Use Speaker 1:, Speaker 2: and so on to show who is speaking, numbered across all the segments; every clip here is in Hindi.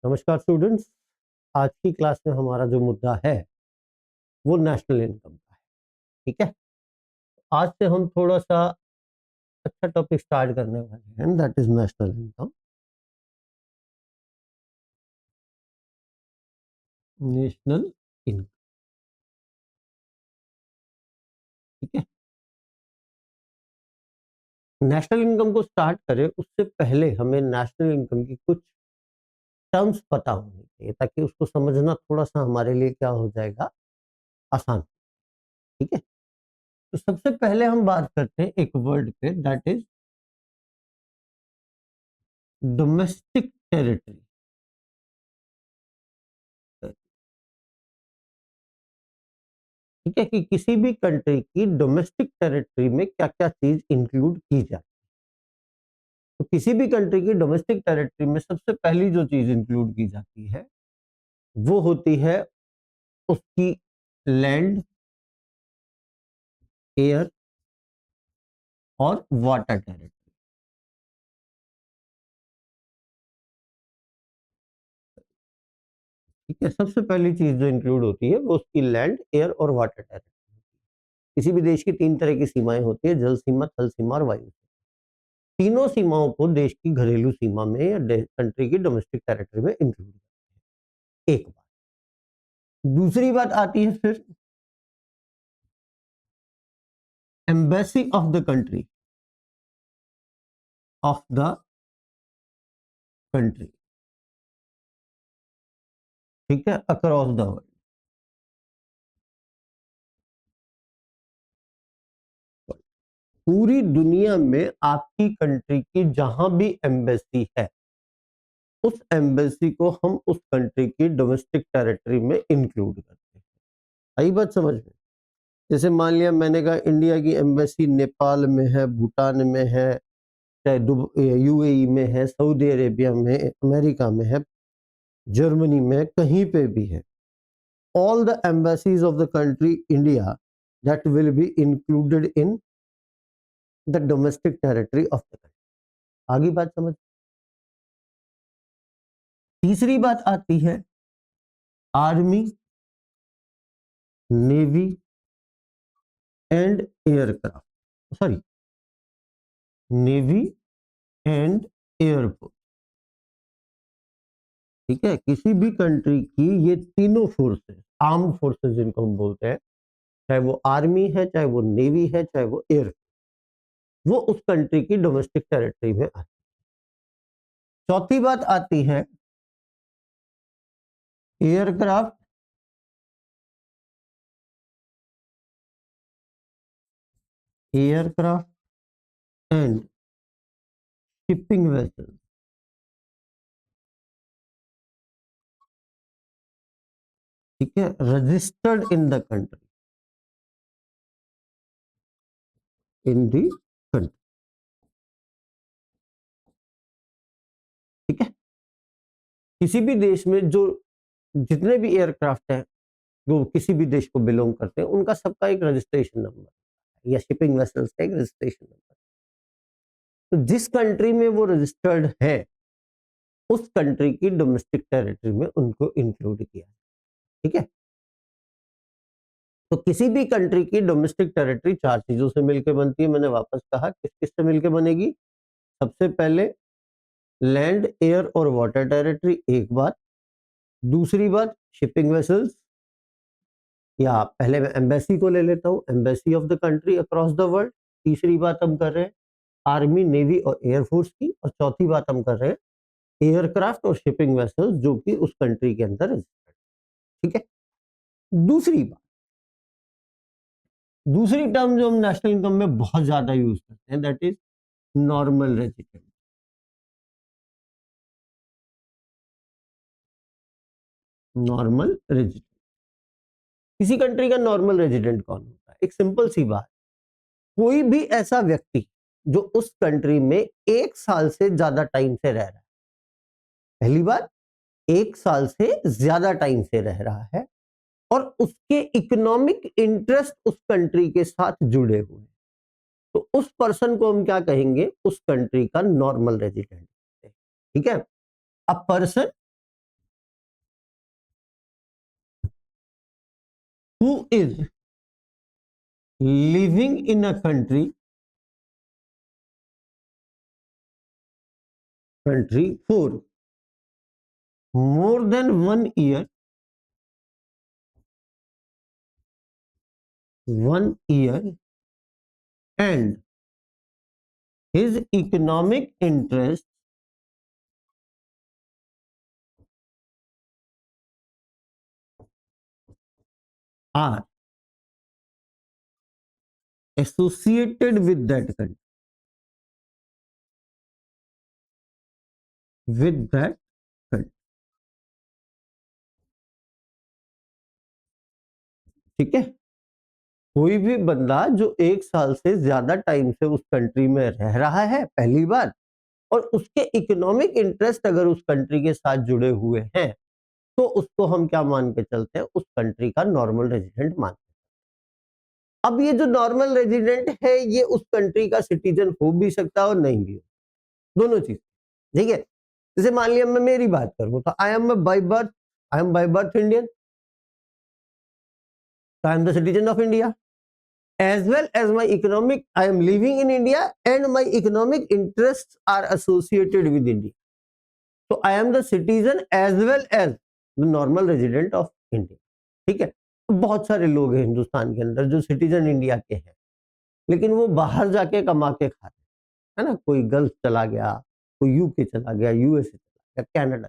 Speaker 1: नमस्कार स्टूडेंट्स। आज की क्लास में हमारा जो मुद्दा है वो नेशनल इनकम का है। ठीक है, आज से हम थोड़ा सा अच्छा टॉपिक स्टार्ट करने वाले हैं, that is national income. National income, ठीक है। नेशनल इनकम को स्टार्ट करें उससे पहले हमें नेशनल इनकम की कुछ टर्म्स पता होनी चाहिए, ताकि उसको समझना थोड़ा सा हमारे लिए क्या हो जाएगा, आसान। ठीक है, तो सबसे पहले हम बात करते हैं एक वर्ड पे, दैट इज डोमेस्टिक टेरिटरी। ठीक है, कि किसी भी कंट्री की डोमेस्टिक टेरिटरी में क्या क्या चीज इंक्लूड की जाए। तो किसी भी कंट्री की डोमेस्टिक टेरिटरी में सबसे पहली जो चीज इंक्लूड की जाती है वो होती है उसकी लैंड, एयर और वाटर टेरिटरी। ठीक है, सबसे पहली चीज जो इंक्लूड होती है वो उसकी लैंड, एयर और वाटर टेरिटरी। किसी भी देश की तीन तरह की सीमाएं होती है, जल सीमा, थल सीमा और वायु सीमा। तीनों सीमाओं को देश की घरेलू सीमा में या कंट्री की डोमेस्टिक टेरिटरी में इंक्लूड, एक बात। दूसरी बात आती है फिर embassy of the country, of the country, ठीक है, अक्रॉस द वर्ल्ड। पूरी दुनिया में आपकी कंट्री की जहां भी एम्बेसी है, उस एम्बेसी को हम उस कंट्री की डोमेस्टिक टेरिटरी में इंक्लूड करते हैं। आई बात समझ में? जैसे मान लिया मैंने कहा इंडिया की एम्बेसी नेपाल में है, भूटान में है, चाहे यूएई में है, सऊदी अरेबिया में, अमेरिका में है, जर्मनी में, कहीं पे भी है। All the embassies of the country India that will be included in the domestic territory of the country. आगे बात समझ। तीसरी बात आती है army, navy and aircraft, sorry, navy and air force. ठीक है, किसी भी कंट्री की ये तीनों फोर्सेस, आर्म फोर्सेस जिनको हम बोलते हैं, चाहे वो आर्मी है, चाहे वो नेवी है, चाहे वो एयर, वो उस कंट्री की डोमेस्टिक टेरिटरी में आती है। चौथी बात आती है aircraft, aircraft and shipping vessels. ठीक है, registered in the country, in the country. ठीक है, किसी भी देश में जो जितने भी एयरक्राफ्ट हैं जो किसी भी देश को बिलोंग करते हैं, उनका सबका एक रजिस्ट्रेशन नंबर या शिपिंग वेसल्स का एक रजिस्ट्रेशन नंबर। तो जिस कंट्री में वो रजिस्टर्ड है, उस कंट्री की डोमेस्टिक टेरिटरी में उनको इंक्लूड किया। ठीक है, तो किसी भी कंट्री की डोमेस्टिक टेरिटरी चार चीजों से मिलकर बनती है। मैंने वापस कहा, किस किस से मिलकर बनेगी? सबसे पहले लैंड, एयर और वाटर टेरिटरी, एक बात। दूसरी बात शिपिंग वेसल्स, या पहले मैं एम्बेसी को ले लेता हूं, embassy of the country across the world. तीसरी बात हम कर रहे हैं आर्मी, नेवी और एयरफोर्स की। और चौथी बात हम कर रहे हैं एयरक्राफ्ट और शिपिंग वेसल्स जो कि उस कंट्री के अंदर रजिस्टर्ड। ठीक है, दूसरी बात, दूसरी टर्म जो हम नेशनल इनकम में बहुत ज्यादा यूज करते हैं, that is normal resident. Normal resident, किसी कंट्री का नॉर्मल रेजिडेंट कौन होता है? एक सिंपल सी बात, कोई भी ऐसा व्यक्ति जो उस कंट्री में एक साल से ज्यादा टाइम से रह रहा है। पहली बात, एक साल से ज्यादा टाइम से रह रहा है और उसके इकोनॉमिक इंटरेस्ट उस कंट्री के साथ जुड़े हुए हैं, तो उस पर्सन को हम क्या कहेंगे? उस कंट्री का नॉर्मल रेजिडेंट। ठीक है, a person who is living in a country for more than 1 year, 1 year, and his economic interests are associated with that country, with that country. ठीक है, कोई भी बंदा जो 1 साल से ज्यादा टाइम से उस कंट्री में रह रहा है पहली बार, और उसके इकोनॉमिक इंटरेस्ट अगर उस कंट्री के साथ जुड़े हुए हैं, तो उसको हम क्या मान के चलते हैं, उस कंट्री का नॉर्मल रेजिडेंट मानते हैं। अब ये जो नॉर्मल रेजिडेंट है, ये उस कंट्री का सिटीजन हो भी सकता है और नहीं भी हो, दोनों चीज। ठीक है, जैसे मान लिया मैं मेरी बात करूं तो I am by birth Indian, I am the citizen of India, as well as my economic, I am living in India and my economic interests are associated with India. So I am the citizen as well as the normal resident of India. ठीक है, बहुत सारे लोग हैं हिंदुस्तान के अंदर जो सिटीजन इंडिया के हैं, लेकिन वो बाहर जाके कमा के खा रहे हैं, है ना। कोई गल्फ चला गया, कोई यूके चला गया, यूएसए चला गया, कनाडा,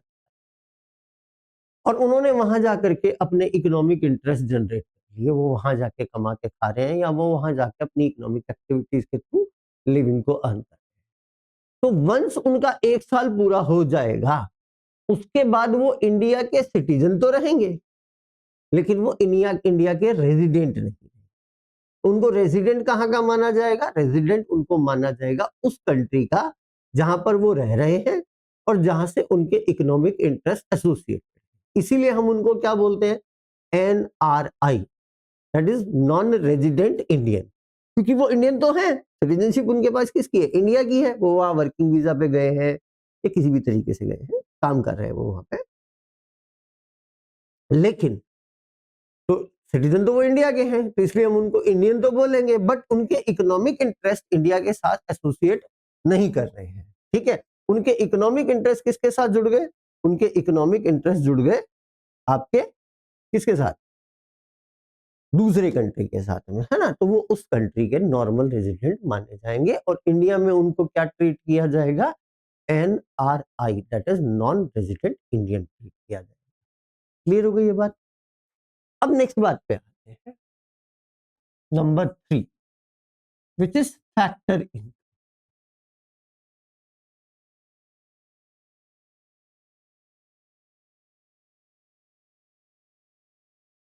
Speaker 1: और उन्होंने वहां जाकर के अपने इकोनॉमिक इंटरेस्ट जनरेट कर लिए, वो वहां जाके कमा के खा रहे हैं, या वो वहां जाके अपनी इकोनॉमिक एक्टिविटीज के थ्रू लिविंग को अर्न कर रहे हैं। तो वंस उनका 1 साल पूरा हो जाएगा, उसके बाद वो इंडिया के सिटीजन तो रहेंगे, लेकिन वो इंडिया के रेजिडेंट नहीं। उनको रेजिडेंट कहाँ का माना जाएगा, रेजिडेंट उनको माना जाएगा उस कंट्री का जहां पर वो रह रहे हैं और जहां से उनके इकोनॉमिक इंटरेस्ट एसोसिएट। इसीलिए हम उनको क्या बोलते हैं, NRI, that is non resident Indian, क्योंकि वो इंडियन तो है, सिटीजनशिप उनके पास किसकी है, इंडिया की है। वो वहां वर्किंग वीजा पे गए हैं या किसी भी तरीके से गए हैं, काम कर रहे हैं वो वहां पे, लेकिन तो सिटीजन तो वो इंडिया के हैं, तो इसलिए हम उनको इंडियन तो बोलेंगे, बट उनके इकोनॉमिक इंटरेस्ट इंडिया के साथ एसोसिएट नहीं कर रहे हैं। ठीक है, उनके इकोनॉमिक इंटरेस्ट किसके साथ जुड़ गए, उनके इकोनॉमिक इंटरेस्ट जुड़ गए आपके किसके साथ, दूसरे कंट्री के साथ में, है ना। तो वो उस कंट्री के नॉर्मल रेजिडेंट माने जाएंगे, और इंडिया में उनको क्या ट्रीट किया जाएगा, NRI, that is non resident Indian treat किया जाएगा। क्लियर हो गई ये बात। अब नेक्स्ट बात पे आते हैं, number 3, which is factor in.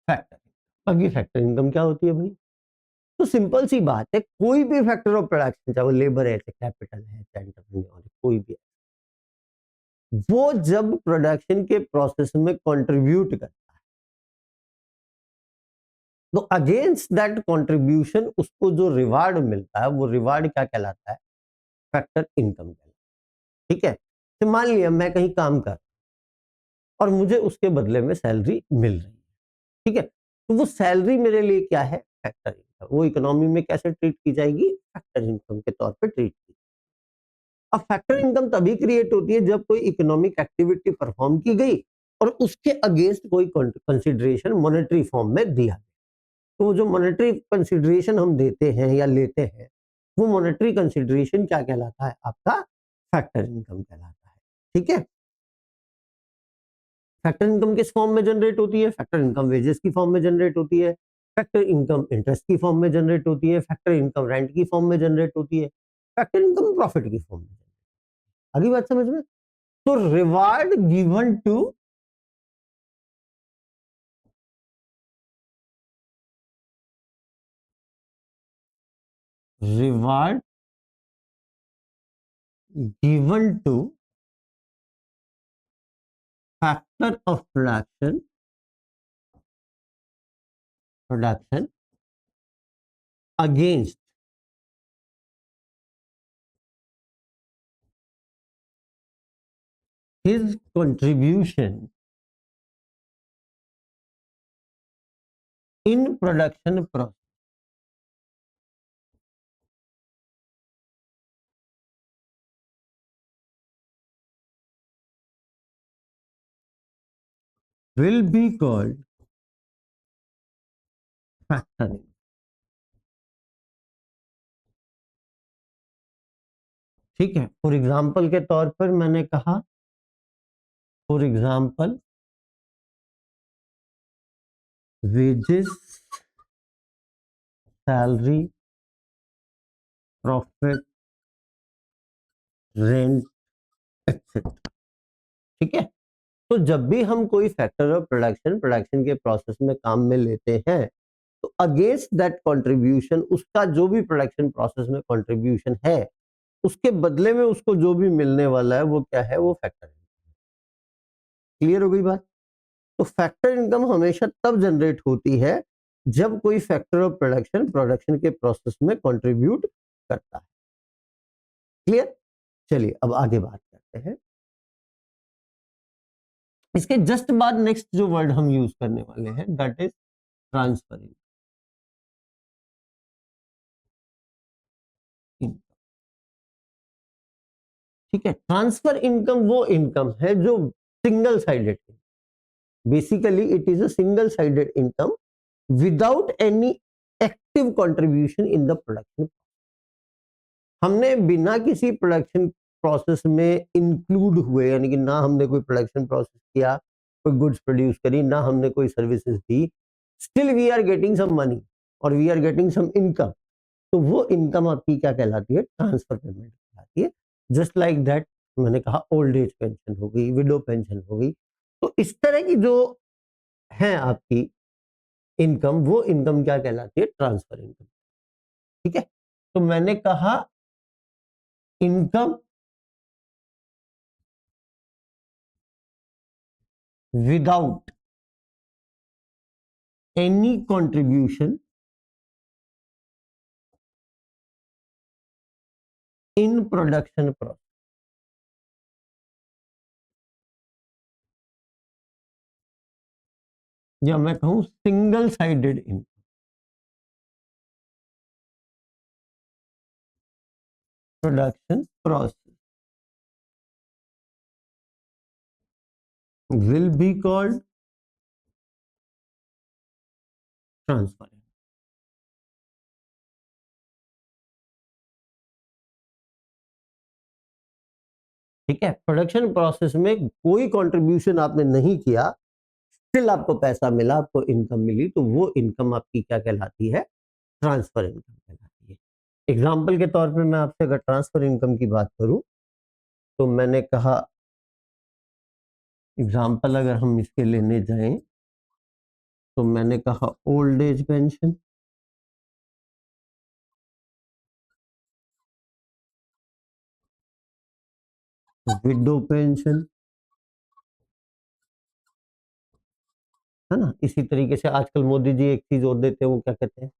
Speaker 1: Factor, अब ये फैक्टर इनकम क्या होती है भाई, तो सिंपल सी बात है, कोई भी फैक्टर ऑफ प्रोडक्शन, चाहे वो लेबर है, चाहे कैपिटल है, चाहे एंटरप्रेन्योर है, कोई भी है, वो जब प्रोडक्शन के प्रोसेस में कंट्रीब्यूट करता है, तो अगेंस्ट दैट कंट्रीब्यूशन उसको जो रिवार्ड मिलता है, वो रिवार्ड क्या कहलाता है, फैक्टर इनकम कहलाता है। ठीक है, तो मान लिया मैं कहीं काम कर और मुझे उसके बदले में सैलरी मिल रही है, ठीक है, तो वो सैलरी मेरे लिए क्या है, फैक्टर इनकम। वो इकोनॉमी में कैसे ट्रीट की जाएगी, फैक्टर इनकम के तौर पे ट्रीट की। अब फैक्टर इनकम तभी क्रिएट होती है जब कोई इकोनॉमिक एक्टिविटी परफॉर्म की गई और उसके अगेंस्ट कोई कंसिडरेशन मॉनेटरी फॉर्म में दिया। तो जो मॉनेटरी कंसिडरेशन हम देते हैं या लेते हैं, वो मॉनेटरी कंसिडरेशन क्या कहलाता है, आपका फैक्टर इनकम कहलाता है। ठीक है, फैक्टर इनकम किस फॉर्म में जनरेट होती है, फैक्टर इनकम वेजेस की फॉर्म में जनरेट होती है, फैक्टर इनकम इंटरेस्ट की फॉर्म में जनरेट होती है, फैक्टर इनकम रेंट की फॉर्म में जनरेट होती है, फैक्टर इनकम प्रॉफिट की फॉर्म में। अगली बात समझ में, तो reward given to, reward given to factor of production against his contribution in production process will be called factoring. ठीक है, फॉर एग्जाम्पल के तौर पर मैंने कहा, for example wages, salary, profit, rent, etcetera. ठीक है, तो जब भी हम कोई फैक्टर ऑफ प्रोडक्शन के प्रोसेस में काम में लेते हैं, तो अगेंस्ट दैट कंट्रीब्यूशन, उसका जो भी प्रोडक्शन प्रोसेस में कंट्रीब्यूशन है, उसके बदले में उसको जो भी मिलने वाला है वो क्या है, वो फैक्टर। क्लियर हो गई बात? तो फैक्टर इनकम हमेशा तब जनरेट होती है जब कोई फैक्टर ऑफ प्रोडक्शन के प्रोसेस में कंट्रीब्यूट करता है। क्लियर? चलिए अब आगे बात करते हैं। इसके जस्ट बाद नेक्स्ट जो वर्ड हम यूज करने वाले हैं दैट इज ट्रांसफर इनकम। ठीक है, ट्रांसफर इनकम वो इनकम है जो single sided, basically it is a single sided income without any active contribution in the production. हमने बिना किसी प्रोडक्शन प्रोसेस में इंक्लूड हुए, यानी कि ना हमने कोई प्रोडक्शन प्रोसेस किया, कोई गुड्स प्रोड्यूस करी, ना हमने कोई सर्विसेज दी, still we are getting some money और we are getting some income. तो वो इनकम आपकी क्या कहलाती है? ट्रांसफर पेमेंट कहलाती है। जस्ट लाइक दैट मैंने कहा ओल्ड एज पेंशन हो गई, विडो पेंशन हो गई। तो इस तरह की जो है आपकी इनकम, वो इनकम क्या कहलाती है? Transfer income. ठीक है, तो मैंने कहा income without any contribution in production process, या मैं कहूं single sided in production process will be called transfer. ठीक है, प्रोडक्शन प्रोसेस में कोई कंट्रीब्यूशन आपने नहीं किया, स्टिल आपको पैसा मिला, आपको इनकम मिली, तो वो इनकम आपकी क्या कहलाती है? ट्रांसफर इनकम कहलाती है। एग्जाम्पल के तौर पे मैं आपसे अगर ट्रांसफर इनकम की बात करूं, तो मैंने कहा एग्जाम्पल अगर हम इसके लेने जाएं, तो मैंने कहा old age pension, window pension, है ना। इसी तरीके से आजकल मोदी जी एक चीज और देते हैं, वो क्या कहते हैं,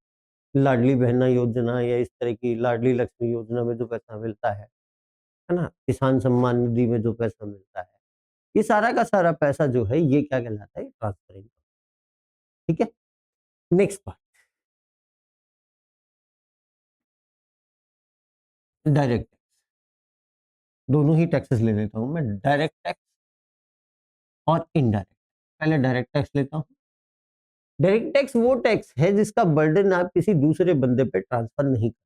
Speaker 1: लाडली बहना योजना, या इस तरह की लाडली लक्ष्मी योजना में जो पैसा मिलता है ना, किसान सम्मान निधि में जो पैसा मिलता है, ये सारा का सारा पैसा जो है ये क्या कहलाता है? Transfer income. ठीक है, नेक्स्ट पार्ट, डायरेक्ट टैक्स। दोनों ही टैक्सेस ले लेता हूं मैं, डायरेक्ट टैक्स और इनडायरेक्ट। पहले डायरेक्ट टैक्स लेता हूं। डायरेक्ट टैक्स वो टैक्स है जिसका बर्डन आप किसी दूसरे बंदे पे ट्रांसफर नहीं कर।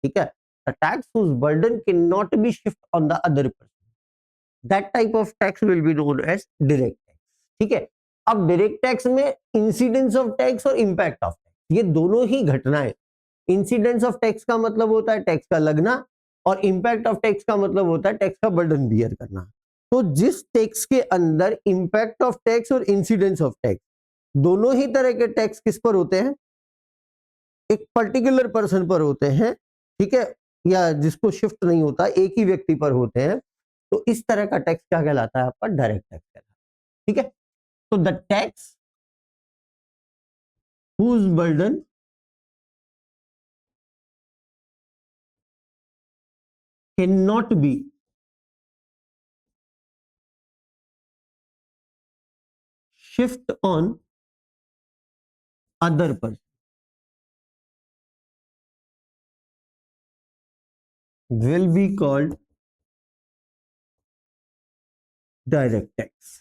Speaker 1: ठीक है, the tax whose burden can not be shift on the other person, that type of tax will be known as direct tax. ठीक है, अब डायरेक्ट टैक्स में इंसिडेंस ऑफ टैक्स और इंपैक्ट ऑफ टैक्स, ये दोनों ही घटनाएं। इंसिडेंस ऑफ टैक्स का मतलब होता है टैक्स का लगना, और इंपैक्ट ऑफ टैक्स का मतलब होता है टैक्स का बर्डन बियर करना। तो जिस टैक्स के अंदर इंपैक्ट ऑफ टैक्स और इंसिडेंस ऑफ टैक्स, दोनों ही तरह के टैक्स किस पर होते हैं? एक पर्टिकुलर पर्सन पर होते हैं। ठीक है, या जिसको शिफ्ट नहीं होता, एक ही व्यक्ति पर होते हैं। तो इस तरह का टैक्स क्या कहलाता है? आपका डायरेक्ट टैक्स कहलाता है। ठीक है, तो the tax whose burden can not be shift on other person will be called direct tax.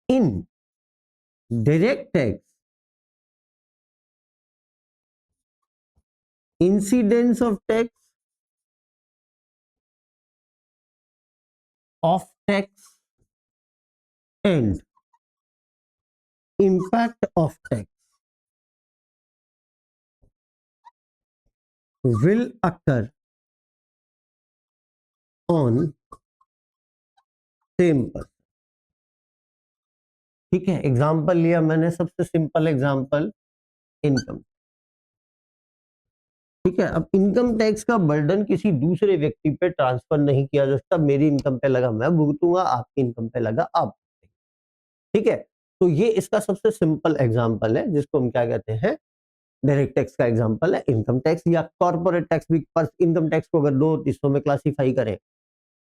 Speaker 1: In direct tax, incidence of tax, of tax, and impact of tax will occur on same person. ठीक है, एग्जाम्पल लिया मैंने, सबसे सिंपल एग्जाम्पल इनकम। ठीक है, अब इनकम टैक्स का बर्डन किसी दूसरे व्यक्ति पे ट्रांसफर नहीं किया जा सकता। मेरी इनकम पे लगा मैं भुगतूंगा, आपकी इनकम पे लगा आप। ठीक है, तो ये इसका सबसे सिंपल एग्जांपल है जिसको हम क्या कहते हैं, डायरेक्ट टैक्स का एग्जांपल है इनकम टैक्स या कॉर्पोरेट टैक्स भी। पर इनकम टैक्स को अगर दो हिस्सों में क्लासिफाई करें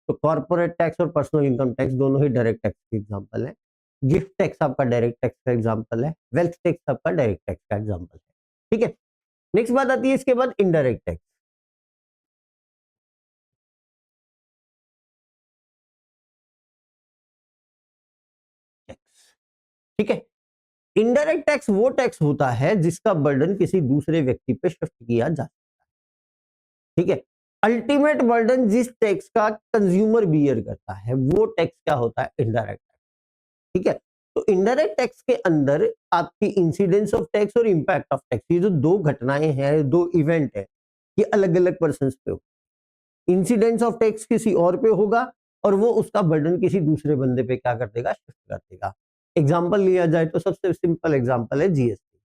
Speaker 1: तो कॉर्पोरेट टैक्स और पर्सनल इनकम टैक्स दोनों ही डायरेक्ट टैक्स के एग्जांपल है। गिफ्ट टैक्स आपका डायरेक्ट टैक्स का एग्जांपल है, वेल्थ टैक्स आपका डायरेक्ट टैक्स का एग्जांपल है। ठीक है, नेक्स्ट बात आती है इसके बाद इनडायरेक्ट टैक्स। ठीक है, इनडायरेक्ट टैक्स वो टैक्स होता है जिसका बर्डन किसी दूसरे व्यक्ति पे शिफ्ट किया जा सकता है। ठीक है, अल्टीमेट बर्डन जिस टैक्स का कंज्यूमर बियर करता है वो टैक्स क्या होता है, इनडायरेक्ट टैक्स। ठीक है, तो इनडायरेक्ट टैक्स के अंदर आपकी इंसिडेंस ऑफ टैक्स और इंपैक्ट ऑफ टैक्स, ये जो दो घटनाएं हैं, दो इवेंट है, ये अलग अलग पर्सन पे हो। इंसिडेंस ऑफ टैक्स किसी और पे होगा और वो उसका बर्डन किसी दूसरे बंदे पे क्या कर देगा, शिफ्ट कर देगा। एग्जाम्पल लिया जाए तो सबसे सिंपल एग्जाम्पल है जीएसटी।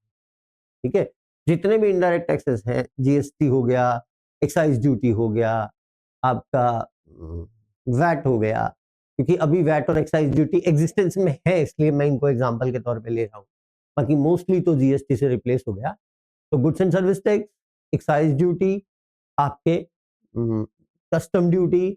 Speaker 1: ठीक है, जितने भी इनडायरेक्ट टैक्सेस हैं, जीएसटी हो गया, एक्साइज ड्यूटी हो गया, आपका वैट हो गया, क्योंकि अभी वैट और एक्साइज ड्यूटी एग्जिस्टेंस में है इसलिए मैं इनको एग्जांपल के तौर पे ले रहा हूँ, बाकी मोस्टली तो जीएसटी से रिप्लेस हो गया। तो goods and service tax, excise duty, आपके कस्टम ड्यूटी,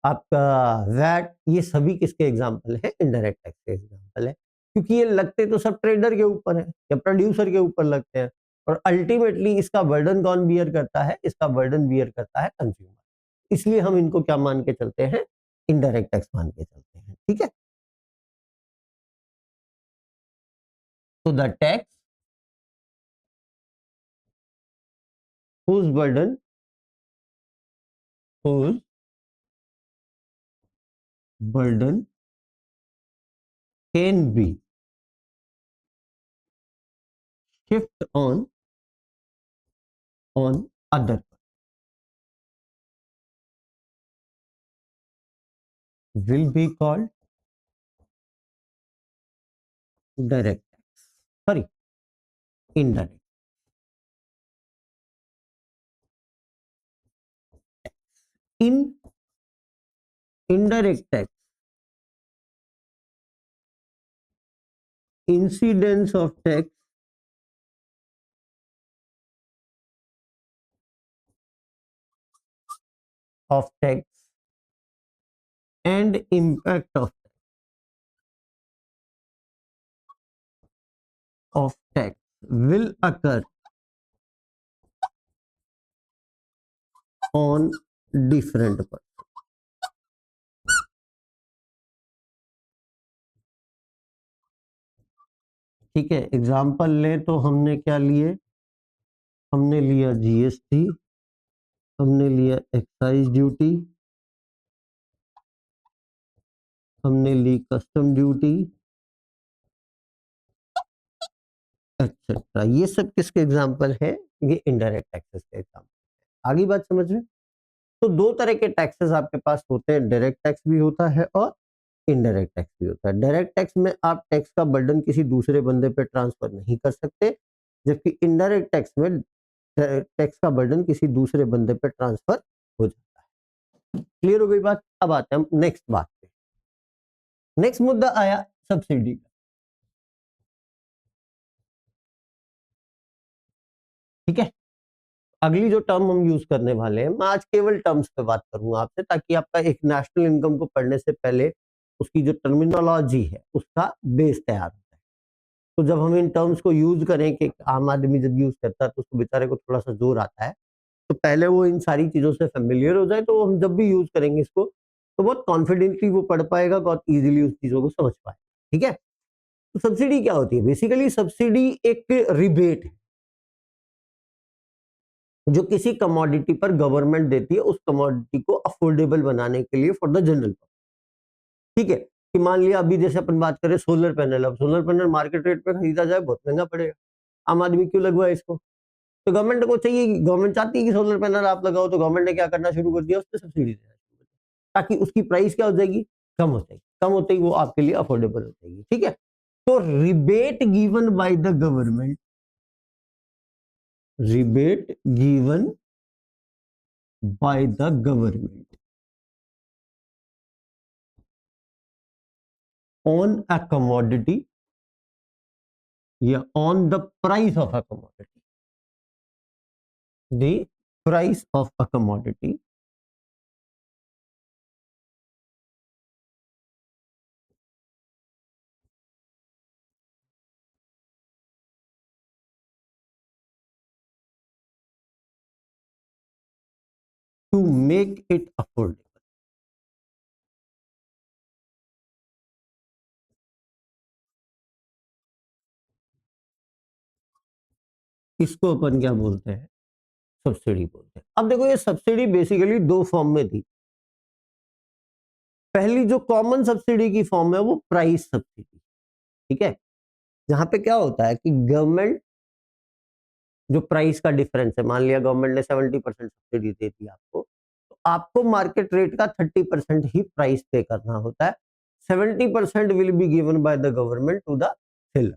Speaker 1: आपका वैट, ये सभी किसके एग्जाम्पल है, इनडायरेक्ट टैक्स के एग्जाम्पल है। क्योंकि ये लगते तो सब ट्रेडर के ऊपर है या प्रोड्यूसर के ऊपर लगते हैं, और अल्टीमेटली इसका बर्डन कौन बियर करता है, इसका बर्डन बियर करता है कंज्यूमर। इसलिए हम इनको क्या मान के चलते हैं, इनडायरेक्ट टैक्स मान के चलते हैं। ठीक है, तो the tax whose burden whose burden can be shift on other will be called direct tax, sorry, indirect. In indirect tax, incidence of tax and impact of tax will occur on different person. ठीक है, एग्जाम्पल लें तो हमने क्या लिए, हमने लिया जीएसटी, हमने लिया एक्साइज ड्यूटी, हमने ली कस्टम ड्यूटी, एक्सेट्रा। ये सब किसके एग्जाम्पल है, ये इनडायरेक्ट टैक्सेस के एग्जाम्पल। आगे बात समझ में। तो दो तरह के टैक्सेस आपके पास होते हैं, डायरेक्ट टैक्स भी होता है और इनडायरेक्ट टैक्स भी होता है। डायरेक्ट टैक्स में आप टैक्स का बर्डन किसी दूसरे बंदे पे ट्रांसफर नहीं कर सकते, जबकि इनडायरेक्ट टैक्स में टैक्स का बर्डन किसी दूसरे बंदे पे ट्रांसफर हो जाता है। क्लियर हो गई बात। अब आते हैं हम नेक्स्ट बात पे। नेक्स्ट मुद्दा आया सब्सिडी का। ठीक है, अगली जो टर्म हम यूज करने वाले हैं, मैं आज केवल टर्म्स पे बात करूंगा आपसे, ताकि आपका एक नेशनल इनकम को पढ़ने से पहले उसकी जो टर्मिनोलॉजी है उसका बेस तैयार होता है। तो जब हम इन टर्म्स को यूज करें कि आम आदमी जब यूज करता है तो उसको बेचारे को थोड़ा सा जोर आता है, तो पहले वो इन सारी चीजों से फेमिलियर हो जाए, तो हम जब भी यूज करेंगे इसको तो बहुत कॉन्फिडेंटली वो पढ़ पाएगा, बहुत इजीली उस चीजों को समझ पाएगा। ठीक है, तो सब्सिडी क्या होती है? बेसिकली सब्सिडी एक रिबेट है जो किसी कमोडिटी पर गवर्नमेंट देती है उस कमोडिटी को अफोर्डेबल बनाने के लिए फॉर द जनरल। ठीक है, कि मान लिया अभी जैसे अपन बात करें सोलर पैनल, अब सोलर पैनल मार्केट रेट पे खरीदा जाए बहुत महंगा पड़ेगा, आम आदमी क्यों लगवाए इसको? तो गवर्नमेंट को चाहिए, गवर्नमेंट चाहती है कि सोलर पैनल आप लगाओ, तो गवर्नमेंट ने क्या करना शुरू कर दिया, उस पर सब्सिडी देना शुरू कर दिया, ताकि उसकी प्राइस क्या हो जाएगी, कम हो जाएगी, कम होते ही वो आपके लिए अफोर्डेबल हो जाएगी। ठीक है, तो rebate given by the government, rebate given by the government on a commodity या on the price of a commodity, the price of a commodity to make it affordable। इसको अपन क्या बोलते हैं, सब्सिडी बोलते हैं। अब देखो ये सब्सिडी बेसिकली दो फॉर्म में थी। पहली जो कॉमन सब्सिडी की फॉर्म है वो प्राइस सब्सिडी। ठीक है, जहां पे क्या होता है कि गवर्नमेंट जो प्राइस का डिफरेंस है, मान लिया गवर्नमेंट ने 70% सब्सिडी दे दी आपको, तो आपको मार्केट रेट का 30% ही प्राइस पे करना होता है। 70% will be given by the government to the seller.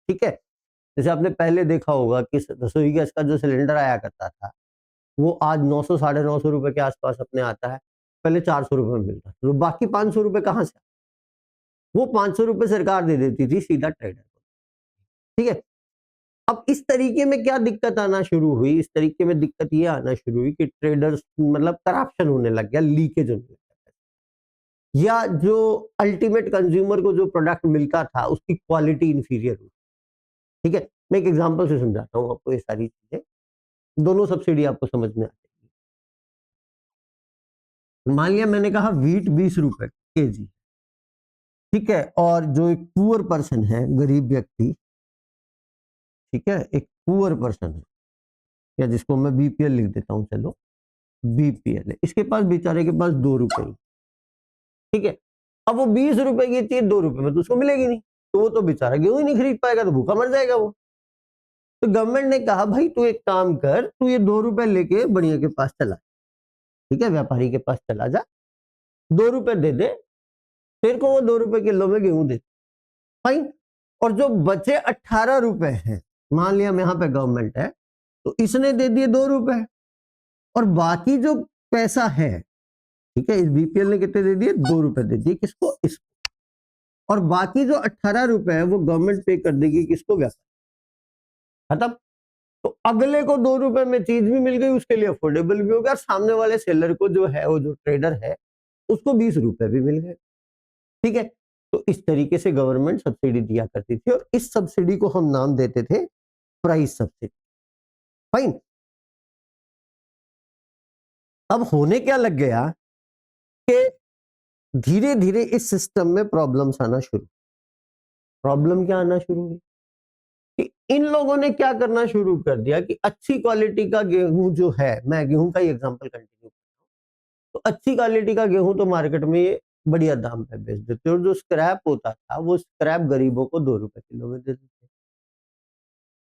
Speaker 1: ठीक है, जैसे आपने पहले देखा होगा कि रसोई गैस का जो सिलेंडर आया करता था वो आज 900 साढ़े 900 रुपए के आसपास अपने आता है, पहले 400 रुपए में मिलता था, तो बाकी 500 रुपए कहाँ से? वो 500 रुपए सरकार दे देती थी सीधा ट्रेडर को। ठीक है, अब इस तरीके में क्या दिक्कत आना शुरू हुई, इस तरीके में दिक्कत ये आना शुरू हुई कि ट्रेडर्स मतलब करप्शन होने लग गया, लीकेज होने लग गया, या जो अल्टीमेट कंज्यूमर को जो प्रोडक्ट मिलता था उसकी क्वालिटी इंफीरियर हुई। ठीक है, मैं एक एग्जांपल से समझाता हूँ आपको ये सारी चीजें, दोनों सब्सिडी आपको समझ में आ जाएगी। मान लिया मैंने कहा वीट 20 रुपए केजी, ठीक है, और जो एक पुअर पर्सन है, गरीब व्यक्ति, ठीक है, एक पुअर पर्सन है, या जिसको मैं बीपीएल लिख देता हूँ, चलो बीपीएल है, इसके पास बेचारे के पास 2 रुपए ही। ठीक है, अब वो 20 रुपए की चीज 2 रुपए में तो उसको मिलेगी नहीं, तो वो तो बेचारा गेहूं ही नहीं खरीद पाएगा, तो भूखा मर जाएगा वो। तो गवर्नमेंट ने कहा भाई तू एक काम कर, तू ये 2 रुपए लेके बढ़िया के पास चला, ठीक है, व्यापारी के पास चला जा, 2 रुपए दे दे, तेरे को वो 2 रुपए किलो में गेहूं दे, फाइन। और जो बचे 18 रुपए हैं, मान लिया यहाँ पे गवर्नमेंट है तो इसने दे दिए 2 रुपए, और बाकी जो पैसा है, ठीक है, इस बीपीएल ने कितने दे दिए, 2 रुपए दे दिए, किसको, इसको, और बाकी जो 18 रुपए है वो गवर्नमेंट पे कर देगी, किसको, व्यापारी, खत्म। तो अगले को 2 रुपए में चीज भी मिल गई, उसके लिए अफोर्डेबल भी हो गया, सामने वाले सेलर को जो है, वो जो ट्रेडर है उसको 20 रुपए भी मिल गए। ठीक है, तो इस तरीके से गवर्नमेंट सब्सिडी दिया करती थी, और इस सब्सिडी को हम नाम देते थे प्राइस सब्सिडी, फाइन। अब होने क्या लग गया कि धीरे धीरे इस सिस्टम में प्रॉब्लम्स आना शुरू, प्रॉब्लम क्या आना शुरू हुई कि इन लोगों ने क्या करना शुरू कर दिया कि अच्छी क्वालिटी का गेहूं जो है, मैं गेहूं का ही एग्जांपल कंटिन्यू, तो अच्छी क्वालिटी का गेहूं तो मार्केट में ये बढ़िया दाम पे बेच देते, और जो स्क्रैप होता था वो स्क्रैप गरीबों को 2 रुपए किलो में दे देते।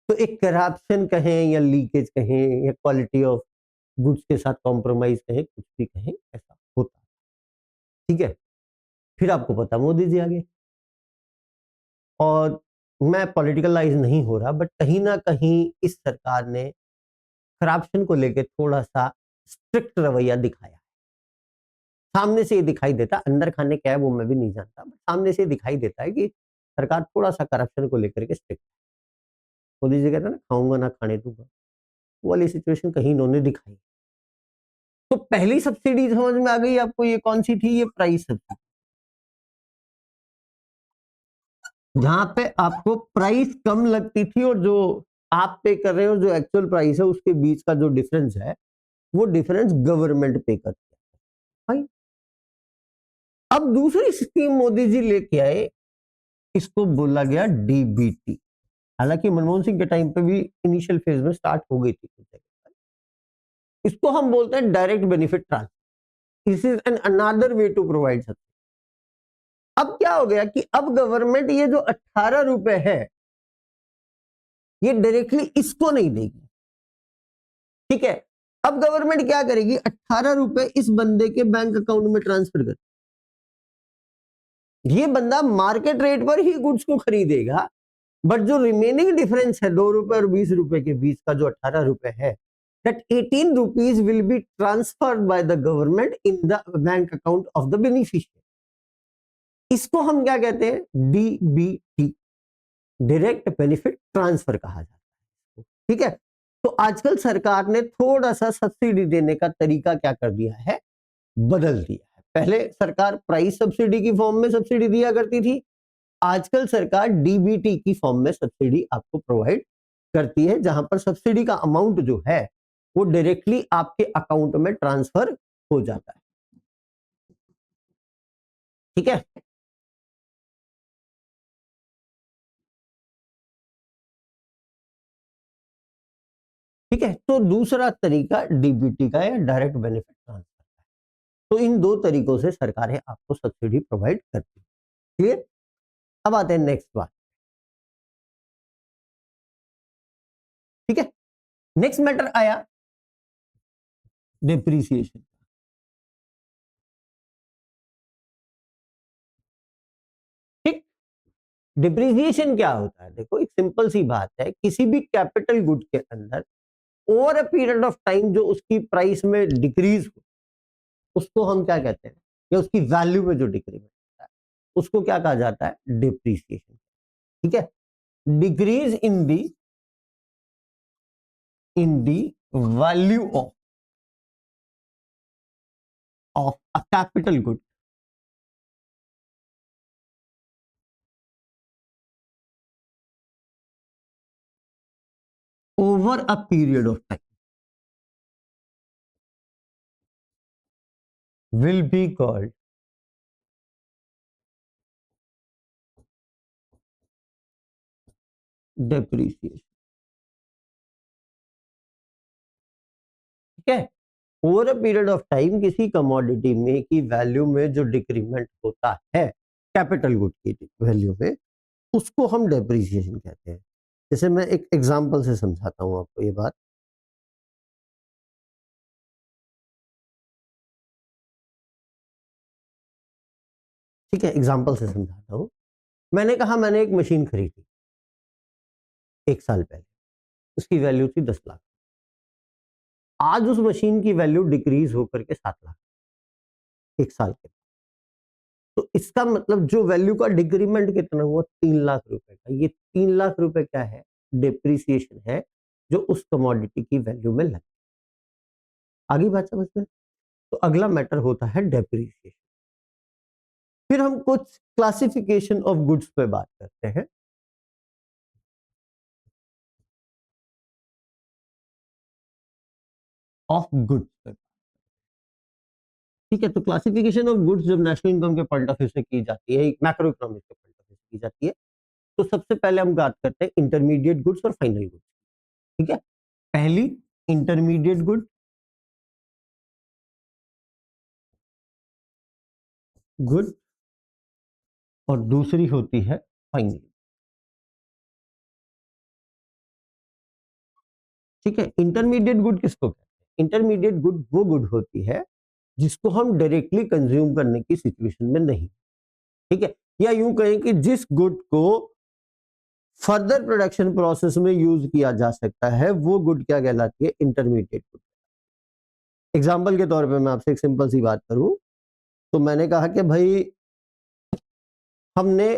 Speaker 1: तो एक करप्शन कहें या लीकेज कहें या क्वालिटी ऑफ गुड्स के साथ कॉम्प्रोमाइज कहें, कुछ भी कहें, ऐसा होता। ठीक है, फिर आपको पता मोदी जी आ गए, और मैं पॉलिटिकलाइज नहीं हो रहा, बट कहीं ना कहीं इस सरकार ने करप्शन को लेकर थोड़ा सा स्ट्रिक्ट रवैया दिखाया। सामने से ये दिखाई देता, अंदर खाने क्या है वो मैं भी नहीं जानता, बट सामने से दिखाई देता है कि सरकार थोड़ा सा करप्शन को लेकर के स्ट्रिक्ट। मोदी जी कहते हैं ना, खाऊंगा ना खाने दूंगा, वो वाली सिचुएशन कहीं इन्होंने दिखाई। तो पहली सब्सिडी समझ में आ गई आपको, ये कौन सी थी, ये प्राइस सब्सिडी। जहां पे आपको प्राइस कम लगती थी और जो आप पे कर रहे हो जो एक्चुअल प्राइस है उसके बीच का जो डिफरेंस है वो डिफरेंस गवर्नमेंट पे करती है भाई। अब दूसरी स्कीम मोदी जी लेके आए, इसको बोला गया डीबीटी। हालांकि मनमोहन सिंह के टाइम पे भी इनिशियल फेज में स्टार्ट हो गई थी कुछ जगह। इसको हम बोलते हैं direct benefit transfer. This is an another way to provide subsidy. अब क्या हो गया कि अब गवर्नमेंट ये जो 18 रुपए है ये डायरेक्टली इसको नहीं देगी, ठीक है। अब गवर्नमेंट क्या करेगी, 18 रुपए इस बंदे के बैंक अकाउंट में ट्रांसफर कर, ये बंदा मार्केट रेट पर ही गुड्स को खरीदेगा, बट जो रिमेनिंग डिफरेंस है 2 रुपए और 20 रुपए के बीच का जो 18 रुपए है, that 18 rupees will be transferred by the government in the bank account of the beneficiary. इसको हम क्या कहते हैं, डीबीटी, डायरेक्ट बेनिफिट ट्रांसफर कहा जाता है, ठीक है। तो आजकल सरकार ने थोड़ा सा सब्सिडी देने का तरीका क्या कर दिया है, बदल दिया है। पहले सरकार प्राइस सब्सिडी की फॉर्म में सब्सिडी दिया करती थी, आजकल सरकार डीबीटी की फॉर्म में सब्सिडी आपको प्रोवाइड करती है, जहां पर सब्सिडी का अमाउंट जो है वो डायरेक्टली आपके अकाउंट में ट्रांसफर हो जाता है, ठीक है। ठीक है, तो दूसरा तरीका डीबीटी का या डायरेक्ट बेनिफिट ट्रांसफर का है। तो इन दो तरीकों से सरकारें आपको सब्सिडी प्रोवाइड करती है, क्लियर। अब आते हैं नेक्स्ट बात, ठीक है। नेक्स्ट मैटर आया डिप्रिसिएशन। ठीक, डिप्रिसिएशन क्या होता है, देखो एक सिंपल सी बात है, किसी भी कैपिटल गुड के अंदर over a period of time जो उसकी प्राइस में डिक्रीज हो उसको हम क्या कहते हैं, या उसकी वैल्यू में जो डिक्रीमेंट होता है उसको क्या कहा जाता है, डिप्रिसिएशन, ठीक है। Decrease in the value of a capital good over a period of time will be called depreciation, ठीक है। Over a period of time किसी कमोडिटी में की वैल्यू में जो डिक्रीमेंट होता है कैपिटल गुड की वैल्यू में, उसको हम डेप्रिसिएशन कहते हैं। जैसे मैं एक एग्जांपल से समझाता हूं आपको ये बात, ठीक है, एग्जांपल से समझाता हूं। मैंने कहा मैंने एक मशीन खरीदी 1 साल पहले, उसकी वैल्यू थी 10 लाख। आज उस मशीन की वैल्यू डिक्रीज होकर के 7 लाख 1 साल के। तो इसका मतलब जो वैल्यू का डिक्रीमेंट कितना हुआ, 3 लाख रुपए का। ये 3 लाख रुपए क्या है, डिप्रिसिएशन है, जो उस कमोडिटी की वैल्यू में लगे। आगे बात समझ में। तो अगला मैटर होता है डेप्रिसिएशन। फिर हम कुछ क्लासिफिकेशन ऑफ गुड्स पे बात करते हैं। ऑफ गुड्स पे, ठीक है। तो क्लासिफिकेशन ऑफ गुड्स जब नेशनल इनकम के पॉइंट ऑफ व्यू से की जाती है, एक मैक्रो इकोनॉमिक्स के पॉइंट ऑफ व्यू से की जाती है, तो सबसे पहले हम बात करते हैं इंटरमीडिएट गुड्स और फाइनल गुड्स, ठीक है। पहली इंटरमीडिएट गुड और दूसरी होती है फाइनल, ठीक है। इंटरमीडिएट गुड किसको कहते हैं, इंटरमीडिएट गुड वो गुड होती है जिसको हम डायरेक्टली कंज्यूम करने की सिचुएशन में नहीं, ठीक है। या यूं कहें कि जिस गुड को फर्दर प्रोडक्शन प्रोसेस में यूज किया जा सकता है, वो गुड क्या कहलाती है, इंटरमीडिएट गुड। एग्जाम्पल के तौर पे मैं आपसे एक सिंपल सी बात करूं, तो मैंने कहा कि भाई हमने